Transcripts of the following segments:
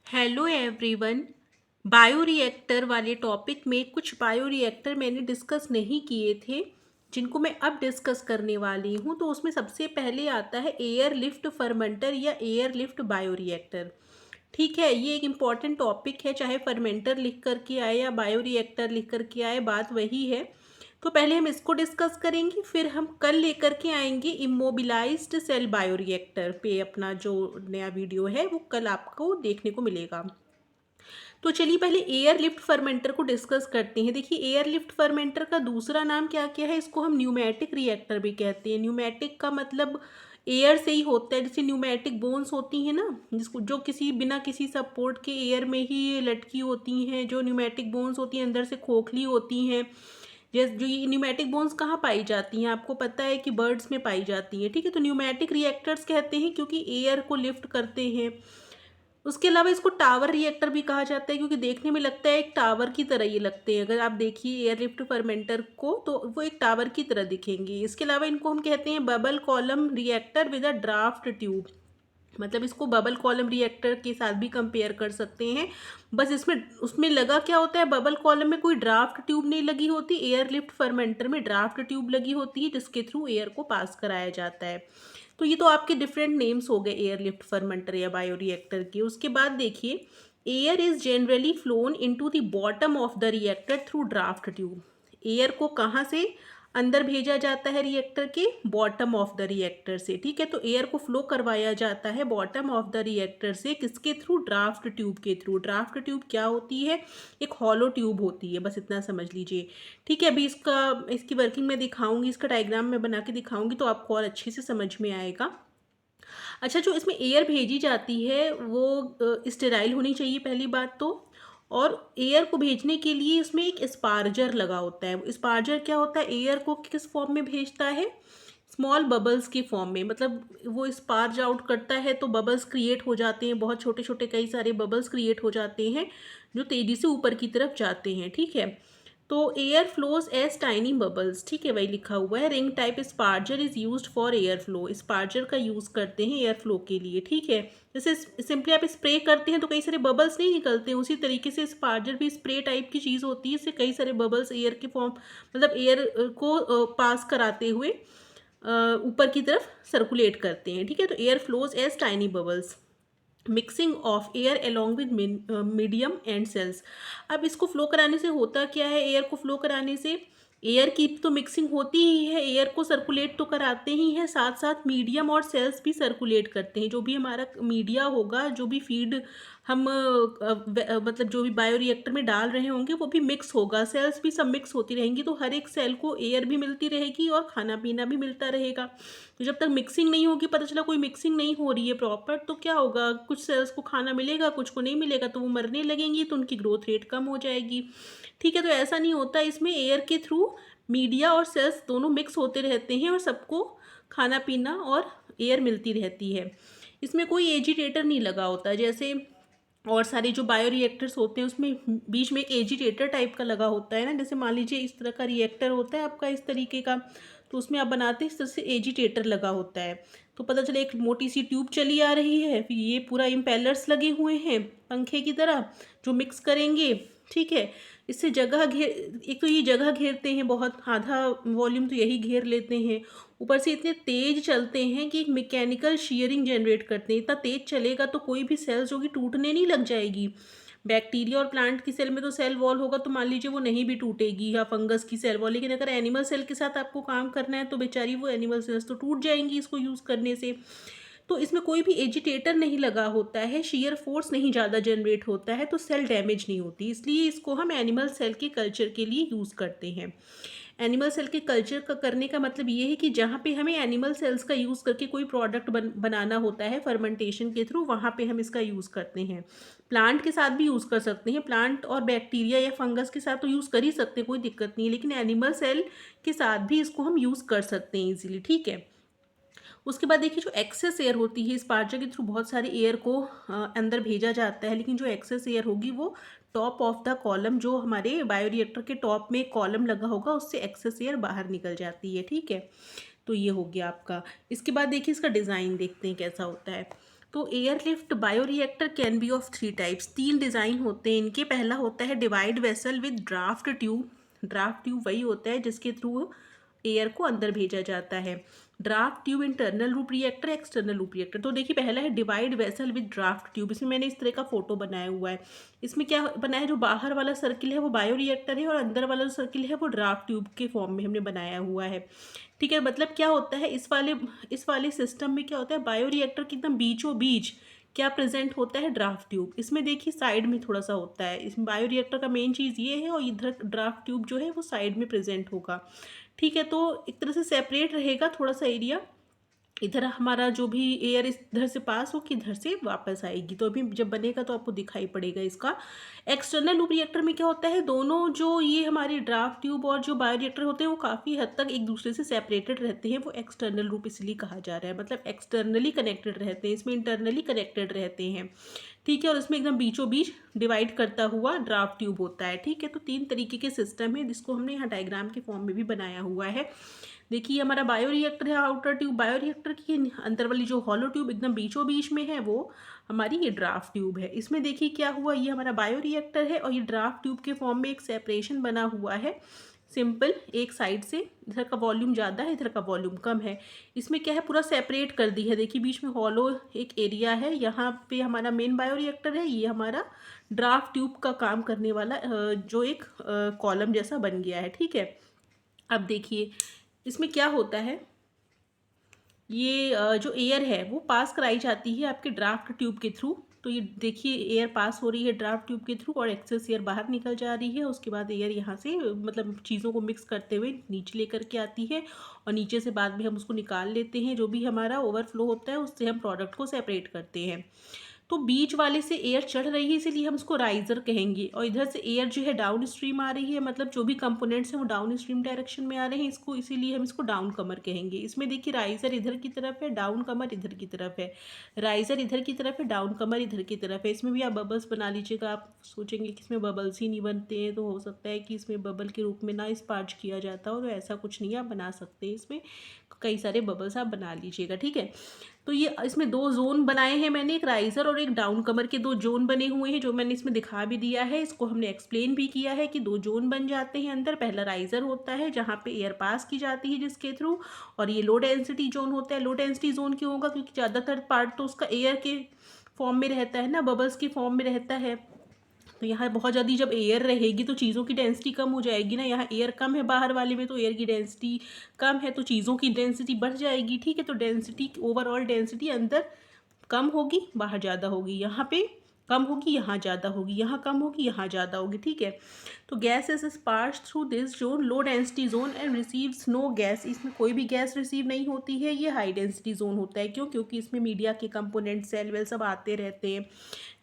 Hello everyone. Bioreactor वाले topic में कुछ बायोरिएक्टर मैंने डिस्कस नहीं किए थे जिनको मैं अब डिस्कस करने वाली हूँ। तो उसमें सबसे पहले आता है एयर लिफ्ट फर्मेंटर या एयर लिफ्ट बायोरिएक्टर। ठीक है, ये एक इम्पॉर्टेंट टॉपिक है, चाहे फर्मेंटर लिख करके आए या बायोरिएक्टर लिख करके आए, बात वही है। तो पहले हम इसको डिस्कस करेंगे, फिर हम कल लेकर के आएंगे इमोबिलाइज्ड सेल बायोरिएक्टर पे। अपना जो नया वीडियो है वो कल आपको देखने को मिलेगा। तो चलिए पहले एयर लिफ्ट फर्मेंटर को डिस्कस करते हैं। देखिए, एयर लिफ्ट फर्मेंटर का दूसरा नाम क्या क्या है, इसको हम न्यूमेटिक रिएक्टर भी कहते हैं। न्यूमेटिक का मतलब एयर से ही होता है, जैसे न्यूमेटिक बोन्स होती हैं ना, जिसको जो किसी बिना किसी सपोर्ट के एयर में ही लटकी होती हैं। जो न्यूमेटिक बोन्स होती हैं अंदर से खोखली होती हैं। जैसे जो ये न्यूमेटिक बोन्स कहाँ पाई जाती हैं, आपको पता है कि बर्ड्स में पाई जाती हैं। ठीक है, तो न्यूमेटिक रिएक्टर्स कहते हैं क्योंकि एयर को लिफ्ट करते हैं। उसके अलावा इसको टावर रिएक्टर भी कहा जाता है क्योंकि देखने में लगता है एक टावर की तरह ये लगते हैं। अगर आप देखिए एयरलिफ्ट फर्मेंटर को तो वो एक टावर की तरह दिखेंगे। इसके अलावा इनको हम कहते हैं bubble column reactor with a draft tube. मतलब इसको बबल कॉलम रिएक्टर के साथ भी कंपेयर कर सकते हैं। बस इसमें उसमें लगा क्या होता है, बबल कॉलम में कोई ड्राफ्ट ट्यूब नहीं लगी होती, एयरलिफ्ट फर्मेंटर में ड्राफ्ट ट्यूब लगी होती है जिसके थ्रू एयर को पास कराया जाता है। तो ये तो आपके डिफरेंट नेम्स हो गए एयरलिफ्ट फर्मेंटर या बायोरिएक्टर के। उसके बाद देखिए, air is generally phloem into the bottom of the reactor through draft tube. Air को कहाँ से अंदर भेजा जाता है, रिएक्टर के बॉटम ऑफ द रिएक्टर से। ठीक है, तो एयर को फ्लो करवाया जाता है बॉटम ऑफ द रिएक्टर से, किसके थ्रू, ड्राफ्ट ट्यूब के थ्रू। ड्राफ्ट ट्यूब क्या होती है, एक हॉलो ट्यूब होती है, बस इतना समझ लीजिए। ठीक है, अभी इसकी वर्किंग में दिखाऊंगी, इसका डायग्राम में बना के दिखाऊंगी तो आपको और अच्छे से समझ में आएगा। अच्छा, जो इसमें एयर भेजी जाती है वो स्टेराइल होनी चाहिए पहली बात तो। और एयर को भेजने के लिए इसमें एक स्पार्जर लगा होता है। स्पार्जर क्या होता है, एयर को किस फॉर्म में भेजता है, स्मॉल बबल्स की फॉर्म में। मतलब वो स्पार्ज आउट करता है तो बबल्स क्रिएट हो जाते हैं, बहुत छोटे छोटे कई सारे बबल्स क्रिएट हो जाते हैं जो तेज़ी से ऊपर की तरफ जाते हैं। ठीक है, तो air flows as tiny bubbles. ठीक है, वही लिखा हुआ है। Ring type sparger is used for air flow. Sparger का यूज़ करते हैं एयर फ्लो के लिए। ठीक है, जैसे सिंपली आप स्प्रे करते हैं तो कई सारे बबल्स नहीं निकलते हैं, उसी तरीके से स्पार्जर भी स्प्रे टाइप की चीज़ होती है। इससे कई सारे बबल्स एयर के फॉर्म, मतलब एयर को पास कराते हुए ऊपर की तरफ सर्कुलेट करते हैं। ठीक है, तो air flows as tiny bubbles. Mixing of air along with medium and cells. अब इसको फ्लो कराने से होता क्या है, एयर को फ्लो कराने से एयर की तो मिक्सिंग होती ही है, एयर को सर्कुलेट तो कराते ही हैं, साथ साथ मीडियम और सेल्स भी सर्कुलेट करते हैं। जो भी हमारा मीडिया होगा, जो भी फीड हम मतलब जो भी बायोरिएक्टर में डाल रहे होंगे वो भी मिक्स होगा, सेल्स भी सब मिक्स होती रहेंगी, तो हर एक सेल को एयर भी मिलती रहेगी और खाना पीना भी मिलता रहेगा। तो जब तक मिक्सिंग नहीं होगी, पता चला कोई मिक्सिंग नहीं हो रही है प्रॉपर, तो क्या होगा, कुछ सेल्स को खाना मिलेगा कुछ को नहीं मिलेगा, तो वो मरने लगेंगी, तो उनकी ग्रोथ रेट कम हो जाएगी। ठीक है, तो ऐसा नहीं होता, इसमें एयर के थ्रू मीडिया और सेल्स दोनों मिक्स होते रहते हैं और सबको खाना पीना और एयर मिलती रहती है। इसमें कोई एजिटेटर नहीं लगा होता, जैसे और सारे जो बायो रिएक्टर्स होते हैं उसमें बीच में एक एजिटेटर टाइप का लगा होता है ना। जैसे मान लीजिए इस तरह का रिएक्टर होता है आपका, इस तरीके का, तो उसमें आप बनाते हैं इस तरह से एजिटेटर लगा होता है। तो पता चले एक मोटी सी ट्यूब चली आ रही है, फिर ये पूरा इम्पेलर्स लगे हुए हैं पंखे की तरह जो मिक्स करेंगे। ठीक है, इससे जगह घेर, एक तो ये जगह घेरते हैं बहुत, आधा वॉल्यूम तो यही घेर लेते हैं। ऊपर से इतने तेज चलते हैं कि एक मैकेनिकल शीयरिंग जनरेट करते हैं। इतना तेज चलेगा तो कोई भी सेल्स होगी टूटने नहीं लग जाएगी। बैक्टीरिया और प्लांट की सेल में तो सेल वॉल होगा तो मान लीजिए वो नहीं भी टूटेगी, या फंगस की सेल वॉल, लेकिन अगर एनिमल सेल के साथ आपको काम करना है तो बेचारी वो एनिमल सेल्स तो टूट जाएंगी इसको यूज़ करने से। तो इसमें कोई भी एजिटेटर नहीं लगा होता है, शेयर फोर्स नहीं ज़्यादा जनरेट होता है, तो सेल डैमेज नहीं होती, इसलिए इसको हम एनिमल सेल के कल्चर के लिए यूज़ करते हैं। एनिमल सेल के कल्चर का करने का मतलब ये है कि जहाँ पे हमें एनिमल सेल्स का यूज़ करके कोई प्रोडक्ट बनाना होता है फर्मेंटेशन के थ्रू, वहाँ पे हम इसका यूज़ करते हैं। प्लांट के साथ भी यूज़ कर सकते हैं, प्लांट और बैक्टीरिया या फंगस के साथ तो यूज़ कर ही सकते हैं, कोई दिक्कत नहीं है, लेकिन एनिमल सेल के साथ भी इसको हम यूज़ कर सकते हैं ईजिली। ठीक है, उसके बाद देखिए, जो एक्सेस एयर होती है, स्पार्जर के थ्रू बहुत सारे एयर को अंदर भेजा जाता है, लेकिन जो एक्सेस एयर होगी वो टॉप ऑफ द कॉलम, जो हमारे बायोरिएक्टर के टॉप में एक कॉलम लगा होगा, उससे एक्सेस एयर बाहर निकल जाती है। ठीक है, तो ये हो गया आपका। इसके बाद देखिए इसका डिज़ाइन देखते हैं कैसा होता है। तो airlift bioreactor can be of 3 types, 3 design होते हैं इनके। पहला होता है divide vessel with draft tube. Draft tube वही होता है जिसके थ्रू एयर को अंदर भेजा जाता है। Draft tube internal loop reactor, external loop reactor. तो देखिए पहला है divide vessel with draft tube. इसमें मैंने इस तरह का फोटो बनाया हुआ है। इसमें क्या बना है, जो बाहर वाला सर्किल है वो बायो रिएक्टर है और अंदर वाला जो सर्किल है वो ड्राफ्ट ट्यूब के फॉर्म में हमने बनाया हुआ है। ठीक है, मतलब क्या होता है इस वाले सिस्टम में क्या होता है, बायो रिएक्टर के एकदम बीचों बीच क्या प्रेजेंट होता है, ड्राफ्ट ट्यूब। इसमें देखिए साइड में थोड़ा सा होता है, इसमें बायो रिएक्टर का मेन चीज़ ये है और इधर ड्राफ्ट ट्यूब जो है वो साइड में प्रेजेंट होगा। ठीक है, तो एक तरह से सेपरेट रहेगा थोड़ा सा एरिया। इधर हमारा जो भी एयर इधर से पास हो कि इधर से वापस आएगी। तो अभी जब बनेगा तो आपको दिखाई पड़ेगा इसका। एक्सटर्नल लूप रिएक्टर में क्या होता है, दोनों जो ये हमारे ड्राफ्ट ट्यूब और जो बायो रिएक्टर होते हैं वो काफ़ी हद तक एक दूसरे से सेपरेटेड रहते हैं। वो एक्सटर्नल लूप इसलिए कहा जा रहा है, मतलब एक्सटर्नली कनेक्टेड रहते हैं, इसमें इंटरनली कनेक्टेड रहते हैं। ठीक है, और इसमें एकदम बीचों बीच डिवाइड करता हुआ ड्राफ्ट ट्यूब होता है। ठीक है, तो 3 तरीके के सिस्टम है जिसको हमने यहाँ डायग्राम के फॉर्म में भी बनाया हुआ है। देखिए हमारा बायो रिएक्टर है, आउटर ट्यूब। बायो रिएक्टर की अंदर वाली जो हॉलो ट्यूब एकदम बीचों बीच में है वो हमारी ये ड्राफ्ट ट्यूब है। इसमें देखिए क्या हुआ, ये हमारा बायो रिएक्टर है और ये ड्राफ्ट ट्यूब के फॉर्म में एक सेपरेशन बना हुआ है। सिंपल, एक साइड से इधर का वॉल्यूम ज़्यादा है, इधर का वॉल्यूम कम है। इसमें क्या है, पूरा सेपरेट कर दी है। देखिए बीच में हॉलो एक एरिया है, यहाँ पे हमारा मेन बायो रिएक्टर है, ये हमारा ड्राफ्ट ट्यूब का काम करने वाला जो एक कॉलम जैसा बन गया है। ठीक है, अब देखिए इसमें क्या होता है, ये जो एयर है वो पास कराई जाती है आपके ड्राफ्ट ट्यूब के थ्रू। तो ये देखिए एयर पास हो रही है ड्राफ्ट ट्यूब के थ्रू और एक्सेस एयर बाहर निकल जा रही है। उसके बाद एयर यहाँ से मतलब चीज़ों को मिक्स करते हुए नीचे लेकर के आती है और नीचे से बाद में हम उसको निकाल लेते हैं। जो भी हमारा ओवरफ्लो होता है उससे हम प्रोडक्ट को सेपरेट करते हैं। तो बीच वाले से एयर चढ़ रही है इसीलिए हम इसको राइजर कहेंगे, और इधर से एयर जो है डाउन स्ट्रीम आ रही है, मतलब जो भी कंपोनेंट्स हैं वो डाउन स्ट्रीम डायरेक्शन में आ रहे हैं, इसको इसीलिए हम इसको डाउन कमर कहेंगे। इसमें देखिए राइजर इधर की तरफ है, डाउन कमर इधर की तरफ है। राइजर इधर की तरफ है, डाउन कमर इधर की तरफ है। इसमें भी आप बबल्स बना लीजिएगा। आप सोचेंगे कि इसमें बबल्स ही नहीं बनते हैं, तो हो सकता है कि इसमें बबल के रूप में ना स्पार्ज किया जाता हो, तो ऐसा कुछ नहीं, आप बना सकते हैं। इसमें कई सारे बबल्स आप बना लीजिएगा। ठीक है, तो ये इसमें 2 जोन बनाए हैं मैंने, एक राइजर और एक डाउन कमर के 2 जोन बने हुए हैं, जो मैंने इसमें दिखा भी दिया है। इसको हमने एक्सप्लेन भी किया है कि 2 जोन बन जाते हैं अंदर। पहला राइजर होता है जहाँ पे एयर पास की जाती है जिसके थ्रू, और ये लो डेंसिटी जोन होता है। लो डेंसिटी जोन क्यों होगा, क्योंकि ज़्यादातर पार्ट तो उसका एयर के फॉर्म में रहता है ना, बबल्स की फॉर्म में रहता है। तो यहाँ बहुत ज़्यादा जब एयर रहेगी तो चीज़ों की डेंसिटी कम हो जाएगी ना। यहाँ एयर कम है बाहर वाले में, तो एयर की डेंसिटी कम है, तो चीज़ों की डेंसिटी बढ़ जाएगी। ठीक है, तो डेंसिटी, ओवरऑल डेंसिटी अंदर कम होगी, बाहर ज़्यादा होगी। यहाँ पे कम होगी, यहाँ ज़्यादा होगी, यहाँ कम होगी, यहाँ ज़्यादा होगी। ठीक है, तो gas is pass through this zone, low density zone, and receives no gas. इसमें कोई भी गैस रिसीव नहीं होती है। ये हाई डेंसिटी जोन होता है। क्यों, क्योंकि इसमें मीडिया के कंपोनेंट, सेल वेल सब आते रहते हैं।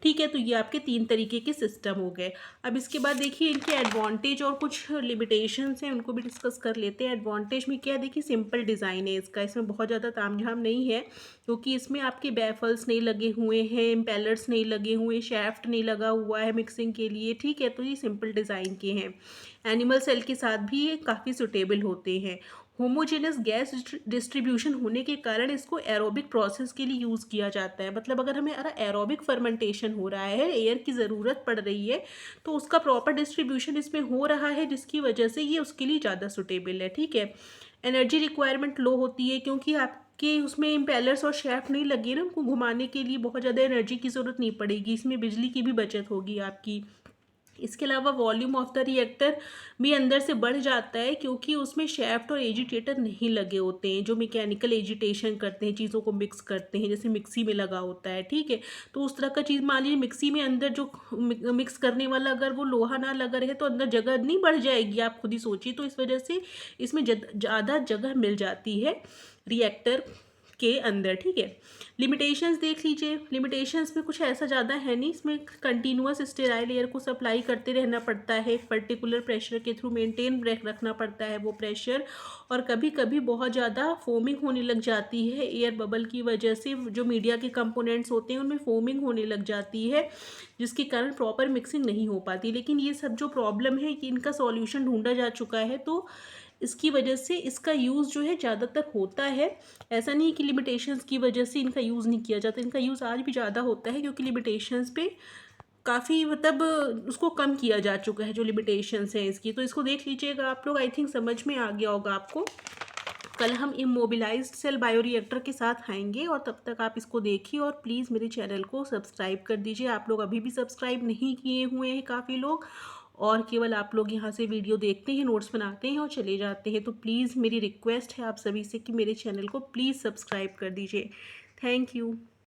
ठीक है, तो ये आपके 3 तरीके के सिस्टम हो गए। अब इसके बाद देखिए इनके एडवांटेज और कुछ लिमिटेशंस हैं, उनको भी डिस्कस कर लेते हैं। एडवांटेज में क्या, देखिए सिंपल डिज़ाइन है इसका, इसमें बहुत ज़्यादा तामझाम नहीं है, क्योंकि इसमें आपके बैफल्स नहीं लगे हुए हैं, इम्पेलर्स नहीं लगे हुए, शैफ्ट नहीं लगा हुआ है मिक्सिंग के लिए। ठीक है, तो ये सिंपल डिज़ाइन के हैं। एनिमल सेल के साथ भी ये काफ़ी सुटेबल होते हैं। होमोजेनस गैस डिस्ट्रीब्यूशन होने के कारण इसको एरोबिक प्रोसेस के लिए यूज़ किया जाता है। मतलब अगर हमें एरोबिक फर्मेंटेशन हो रहा है, एयर की ज़रूरत पड़ रही है, तो उसका प्रॉपर डिस्ट्रीब्यूशन इसमें हो रहा है, जिसकी वजह से ये उसके लिए ज़्यादा सुटेबल है। ठीक है, एनर्जी रिक्वायरमेंट लो होती है, क्योंकि आपके उसमें इम्पेलर्स और शैफ्ट नहीं लगे ना, उनको घुमाने के लिए बहुत ज़्यादा एनर्जी की ज़रूरत नहीं पड़ेगी। इसमें बिजली की भी बचत होगी आपकी। इसके अलावा वॉल्यूम ऑफ द रिएक्टर भी अंदर से बढ़ जाता है, क्योंकि उसमें शैफ्ट और एजिटेटर नहीं लगे होते हैं, जो मैकेनिकल एजिटेशन करते हैं, चीज़ों को मिक्स करते हैं, जैसे मिक्सी में लगा होता है। ठीक है, तो उस तरह का चीज़, मान लीजिए मिक्सी में अंदर जो मिक्स करने वाला अगर वो लोहा ना लगा रहे तो अंदर जगह नहीं बढ़ जाएगी, आप खुद ही सोचिए। तो इस वजह से इसमें ज़्यादा जगह मिल जाती है रिएक्टर के अंदर। ठीक है, लिमिटेशंस देख लीजिए। लिमिटेशंस में कुछ ऐसा ज़्यादा है नहीं, इसमें कंटिन्यूअस स्टेराइल एयर को सप्लाई करते रहना पड़ता है, एक पर्टिकुलर प्रेशर के थ्रू मेंटेन रखना पड़ता है वो प्रेशर, और कभी कभी बहुत ज़्यादा फोमिंग होने लग जाती है एयर बबल की वजह से। जो मीडिया के कंपोनेंट्स होते हैं उनमें फोमिंग होने लग जाती है, जिसके कारण प्रॉपर मिक्सिंग नहीं हो पाती। लेकिन ये सब जो प्रॉब्लम है कि इनका सॉल्यूशन ढूंढा जा चुका है, तो इसकी वजह से इसका यूज़ जो है ज़्यादातर होता है। ऐसा नहीं है कि लिमिटेशंस की वजह से इनका यूज़ नहीं किया जाता, इनका यूज़ आज भी ज़्यादा होता है, क्योंकि लिमिटेशंस पे काफ़ी मतलब उसको कम किया जा चुका है जो लिमिटेशंस है इसकी। तो इसको देख लीजिएगा आप लोग, आई थिंक समझ में आ गया होगा आपको। कल हम इमोबिलाइज्ड सेल बायोरिएक्टर के साथ आएंगे, और तब तक आप इसको देखिए और प्लीज़ मेरे चैनल को सब्सक्राइब कर दीजिए। आप लोग अभी भी सब्सक्राइब नहीं किए हुए हैं काफ़ी लोग, और केवल आप लोग यहाँ से वीडियो देखते हैं, नोट्स बनाते हैं और चले जाते हैं। तो प्लीज़ मेरी रिक्वेस्ट है आप सभी से कि मेरे चैनल को प्लीज़ सब्सक्राइब कर दीजिए। Thank you.